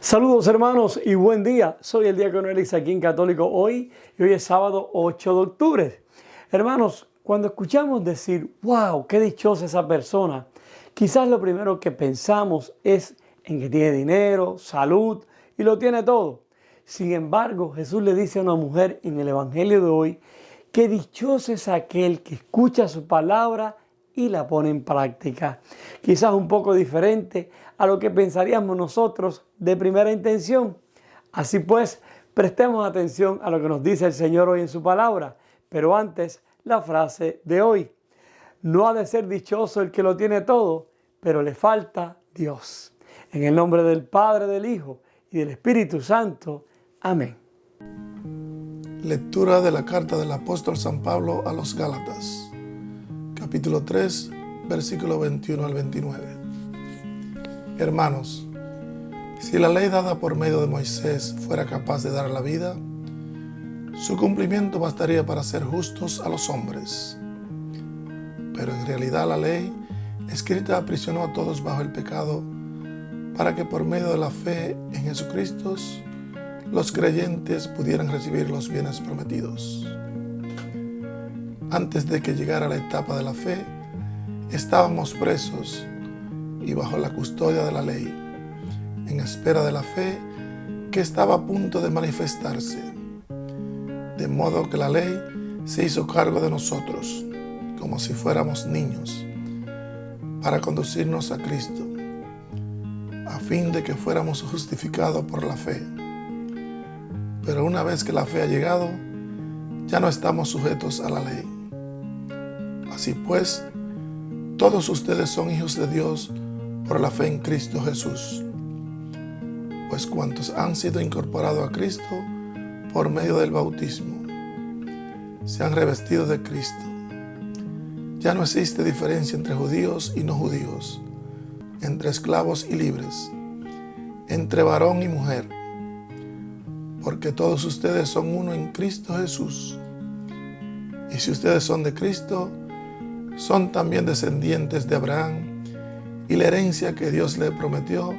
Saludos hermanos y buen día. Soy el diácono Elix aquí en Católico Hoy y hoy es sábado 8 de octubre. Hermanos, cuando escuchamos decir, wow, qué dichosa esa persona, quizás lo primero que pensamos es en que tiene dinero, salud y lo tiene todo. Sin embargo, Jesús le dice a una mujer en el Evangelio de hoy que dichoso es aquel que escucha su palabra y la pone en práctica. Quizás un poco diferente a lo que pensaríamos nosotros de primera intención. Así pues, prestemos atención a lo que nos dice el Señor hoy en su palabra. Pero antes, la frase de hoy. No ha de ser dichoso el que lo tiene todo, pero le falta Dios. En el nombre del Padre, del Hijo y del Espíritu Santo. Amén. Lectura de la carta del apóstol San Pablo a los Gálatas, capítulo 3, versículo 21 al 29. Hermanos, si la ley dada por medio de Moisés fuera capaz de dar la vida, su cumplimiento bastaría para hacer justos a los hombres. Pero en realidad la ley escrita aprisionó a todos bajo el pecado, para que por medio de la fe en Jesucristo los creyentes pudieran recibir los bienes prometidos. Antes de que llegara la etapa de la fe, estábamos presos y bajo la custodia de la ley, en espera de la fe que estaba a punto de manifestarse. De modo que la ley se hizo cargo de nosotros, como si fuéramos niños, para conducirnos a Cristo, a fin de que fuéramos justificados por la fe. Pero una vez que la fe ha llegado, ya no estamos sujetos a la ley. Así pues, todos ustedes son hijos de Dios por la fe en Cristo Jesús. Pues cuantos han sido incorporados a Cristo por medio del bautismo, se han revestido de Cristo. Ya no existe diferencia entre judíos y no judíos, entre esclavos y libres, entre varón y mujer, porque todos ustedes son uno en Cristo Jesús. Y si ustedes son de Cristo, son también descendientes de Abraham, y la herencia que Dios le prometió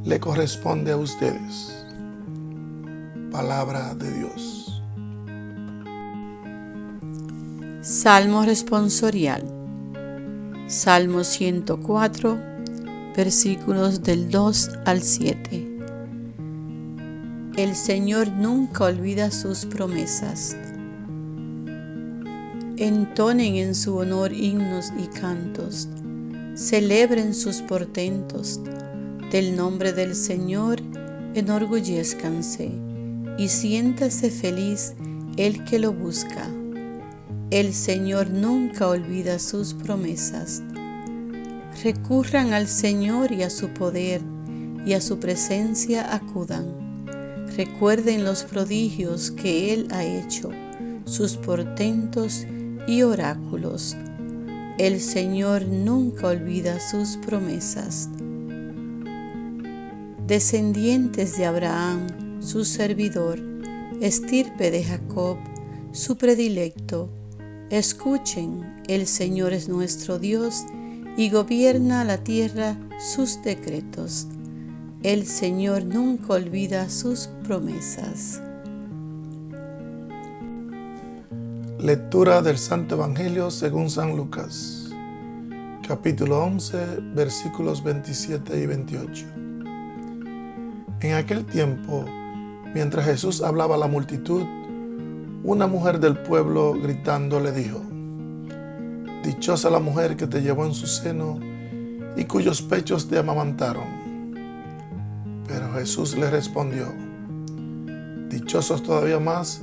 le corresponde a ustedes. Palabra de Dios. Salmo responsorial. Salmo 104, versículos del 2 al 7. El Señor nunca olvida sus promesas. Entonen en su honor himnos y cantos. Celebren sus portentos. Del nombre del Señor enorgullézcanse y siéntase feliz el que lo busca. El Señor nunca olvida sus promesas. Recurran al Señor y a su poder, y a su presencia acudan. Recuerden los prodigios que Él ha hecho, sus portentos y oráculos. El Señor nunca olvida sus promesas. Descendientes de Abraham, su servidor, estirpe de Jacob, su predilecto, escuchen, el Señor es nuestro Dios y gobierna la tierra sus decretos. El Señor nunca olvida sus promesas. Lectura del Santo Evangelio según San Lucas, capítulo 11, versículos 27 y 28. En aquel tiempo, mientras Jesús hablaba a la multitud, una mujer del pueblo gritando le dijo: Dichosa la mujer que te llevó en su seno y cuyos pechos te amamantaron. Pero Jesús le respondió: Dichosos todavía más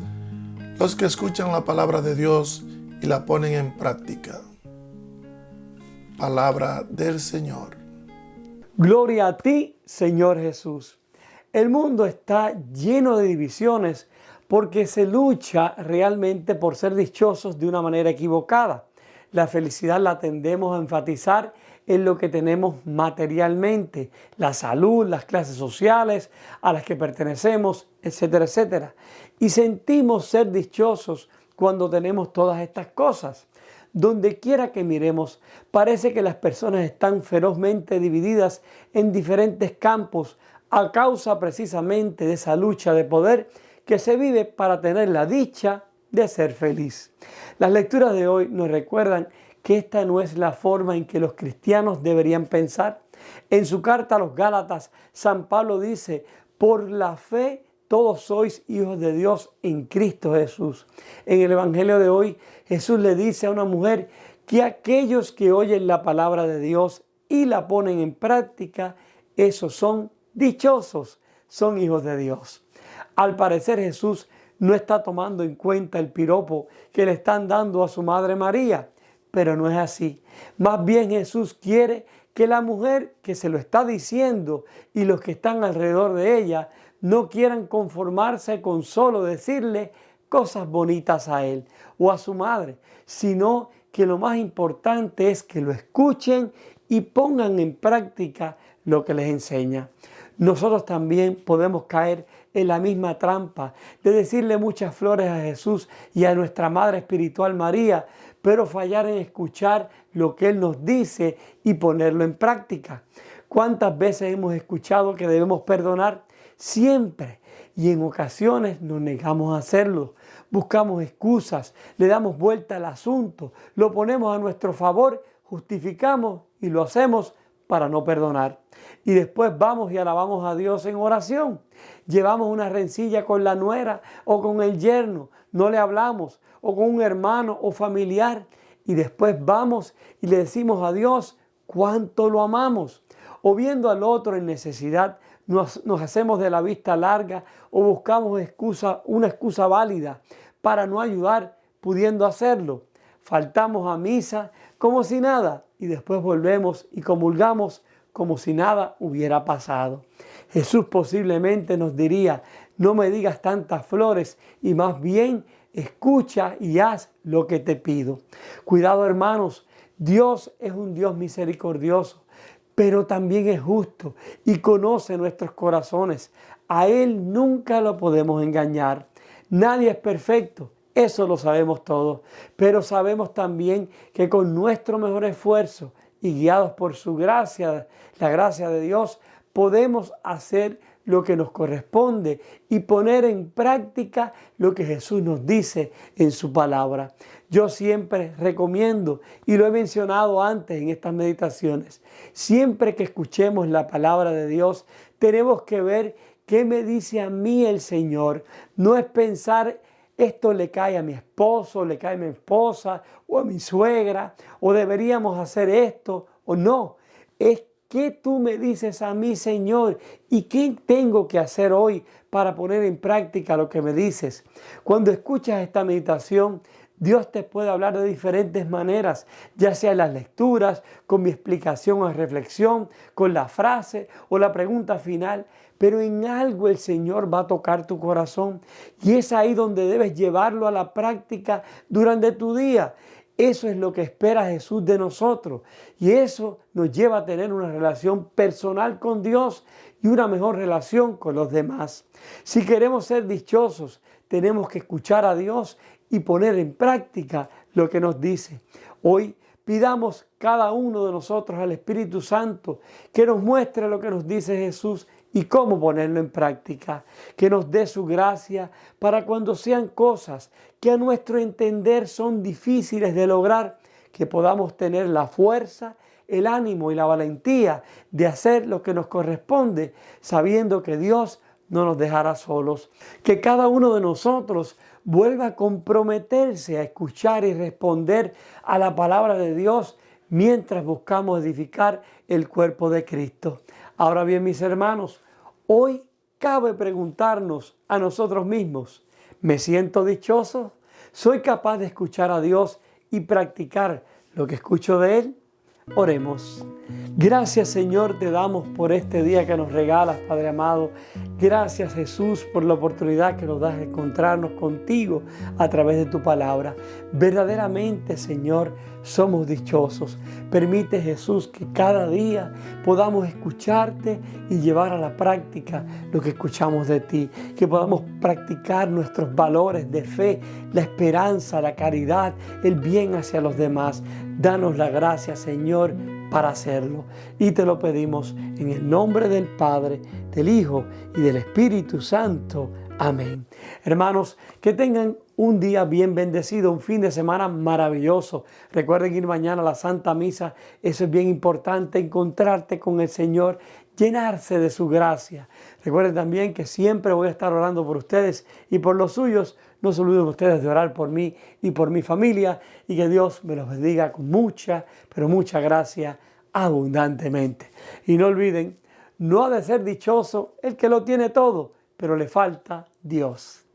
los que escuchan la palabra de Dios y la ponen en práctica. Palabra del Señor. Gloria a ti, Señor Jesús. El mundo está lleno de divisiones porque se lucha realmente por ser dichosos de una manera equivocada. La felicidad la tendemos a enfatizar en lo que tenemos materialmente, la salud, las clases sociales a las que pertenecemos, etcétera, etcétera. Y sentimos ser dichosos cuando tenemos todas estas cosas. Donde quiera que miremos, parece que las personas están ferozmente divididas en diferentes campos a causa precisamente de esa lucha de poder que se vive para tener la dicha de ser feliz. Las lecturas de hoy nos recuerdan que esta no es la forma en que los cristianos deberían pensar. En su carta a los Gálatas, San Pablo dice: por la fe todos sois hijos de Dios en Cristo Jesús. En el Evangelio de hoy, Jesús le dice a una mujer que aquellos que oyen la palabra de Dios y la ponen en práctica, esos son dichosos, son hijos de Dios. Al parecer, Jesús no está tomando en cuenta el piropo que le están dando a su madre María, pero no es así. Más bien, Jesús quiere que la mujer que se lo está diciendo y los que están alrededor de ella no quieran conformarse con solo decirle cosas bonitas a él o a su madre, sino que lo más importante es que lo escuchen y pongan en práctica lo que les enseña. Nosotros también podemos caer en la misma trampa de decirle muchas flores a Jesús y a nuestra Madre Espiritual María, pero fallar en escuchar lo que Él nos dice y ponerlo en práctica. ¿Cuántas veces hemos escuchado que debemos perdonar? Siempre. Y en ocasiones nos negamos a hacerlo. Buscamos excusas, le damos vuelta al asunto, lo ponemos a nuestro favor, justificamos y lo hacemos para no perdonar. Y después vamos y alabamos a Dios en oración. Llevamos una rencilla con la nuera o con el yerno, no le hablamos, o con un hermano o familiar. Y después vamos y le decimos a Dios cuánto lo amamos. O viendo al otro en necesidad, nos hacemos de la vista larga o buscamos una excusa válida para no ayudar pudiendo hacerlo. Faltamos a misa como si nada y después volvemos y comulgamos como si nada hubiera pasado. Jesús posiblemente nos diría: no me digas tantas flores y más bien escucha y haz lo que te pido. Cuidado, hermanos, Dios es un Dios misericordioso, pero también es justo y conoce nuestros corazones. A Él nunca lo podemos engañar. Nadie es perfecto, eso lo sabemos todos, pero sabemos también que con nuestro mejor esfuerzo y guiados por su gracia, la gracia de Dios, podemos hacer lo que nos corresponde y poner en práctica lo que Jesús nos dice en su palabra. Yo siempre recomiendo, y lo he mencionado antes en estas meditaciones, siempre que escuchemos la palabra de Dios, tenemos que ver qué me dice a mí el Señor. No es pensar: esto le cae a mi esposo, le cae a mi esposa o a mi suegra, o deberíamos hacer esto o no. Es ¿qué tú me dices a mí, Señor? ¿Y qué tengo que hacer hoy para poner en práctica lo que me dices? Cuando escuchas esta meditación, Dios te puede hablar de diferentes maneras, ya sea en las lecturas, con mi explicación o reflexión, con la frase o la pregunta final, pero en algo el Señor va a tocar tu corazón y es ahí donde debes llevarlo a la práctica durante tu día. Eso es lo que espera Jesús de nosotros y eso nos lleva a tener una relación personal con Dios y una mejor relación con los demás. Si queremos ser dichosos, tenemos que escuchar a Dios y poner en práctica lo que nos dice. Hoy pidamos cada uno de nosotros al Espíritu Santo que nos muestre lo que nos dice Jesús y cómo ponerlo en práctica, que nos dé su gracia para cuando sean cosas que a nuestro entender son difíciles de lograr, que podamos tener la fuerza, el ánimo y la valentía de hacer lo que nos corresponde, sabiendo que Dios no nos dejará solos. Que cada uno de nosotros vuelva a comprometerse a escuchar y responder a la palabra de Dios mientras buscamos edificar el cuerpo de Cristo. Ahora bien, mis hermanos, hoy cabe preguntarnos a nosotros mismos: ¿me siento dichoso? ¿Soy capaz de escuchar a Dios y practicar lo que escucho de Él? Oremos. Gracias, Señor, te damos por este día que nos regalas, Padre amado. Gracias, Jesús, por la oportunidad que nos das de encontrarnos contigo a través de tu palabra. Verdaderamente, Señor, somos dichosos. Permite, Jesús, que cada día podamos escucharte y llevar a la práctica lo que escuchamos de ti. Que podamos practicar nuestros valores de fe, la esperanza, la caridad, el bien hacia los demás. Danos la gracia, Señor, para hacerlo. Y te lo pedimos en el nombre del Padre, del Hijo y del Espíritu Santo. Amén. Hermanos, que tengan un día bien bendecido, un fin de semana maravilloso. Recuerden ir mañana a la Santa Misa. Eso es bien importante, encontrarte con el Señor, llenarse de su gracia. Recuerden también que siempre voy a estar orando por ustedes y por los suyos. No se olviden ustedes de orar por mí y por mi familia, y que Dios me los bendiga con mucha, pero mucha gracia abundantemente. Y no olviden, no ha de ser dichoso el que lo tiene todo, pero le falta Dios.